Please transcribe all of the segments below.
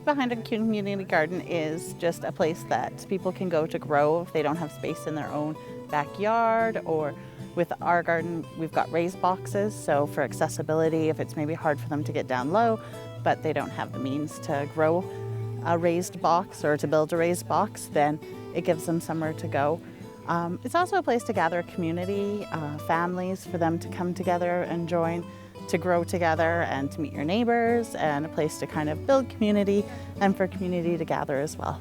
behind a community garden is just a place that people can go to grow if they don't have space in their own backyard, or with our garden, we've got raised boxes, so for accessibility, if it's maybe hard for them to get down low, but they don't have the means to grow a raised box or to build a raised box, then it gives them somewhere to go. It's also a place to gather a community, families, for them to come together and join, to grow together and to meet your neighbors, and a place to kind of build community and for community to gather as well.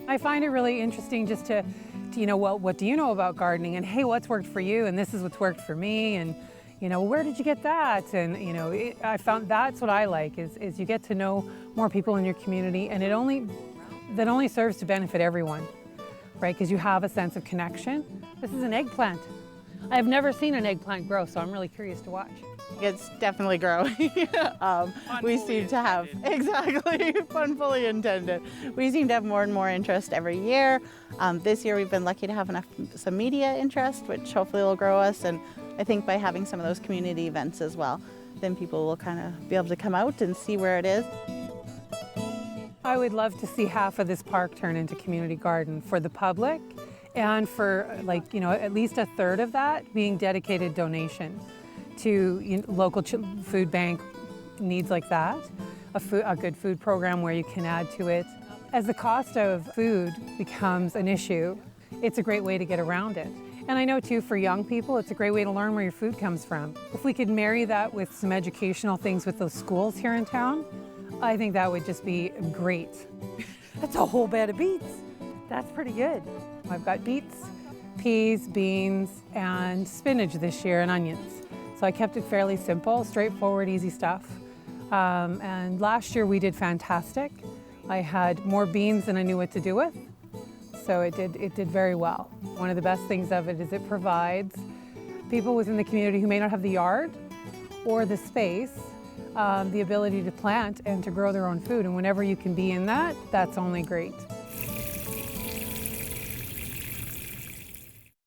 I find it really interesting just to well, what do you know about gardening? And hey, what's worked for you? And this is what's worked for me. And where did you get that? And I found that's what I like is you get to know more people in your community, and that only serves to benefit everyone, right? Because you have a sense of connection. This is an eggplant. I've never seen an eggplant grow, so I'm really curious to watch. It's definitely growing. We seem to have, exactly, pun fully intended. We seem to have more and more interest every year. This year we've been lucky to have some media interest, which hopefully will grow us. And I think by having some of those community events as well, then people will kind of be able to come out and see where it is. I would love to see half of this park turn into community garden for the public, and for at least a third of that being dedicated donation to local food bank needs like that, a good food program where you can add to it. As the cost of food becomes an issue, it's a great way to get around it. And I know too, for young people, it's a great way to learn where your food comes from. If we could marry that with some educational things with those schools here in town, I think that would just be great. That's a whole bed of beets. That's pretty good. I've got beets, peas, beans, and spinach this year, and onions. So I kept it fairly simple, straightforward, easy stuff. And last year we did fantastic. I had more beans than I knew what to do with. So it did very well. One of the best things of it is it provides people within the community who may not have the yard or the space, the ability to plant and to grow their own food. And whenever you can be in that, that's only great.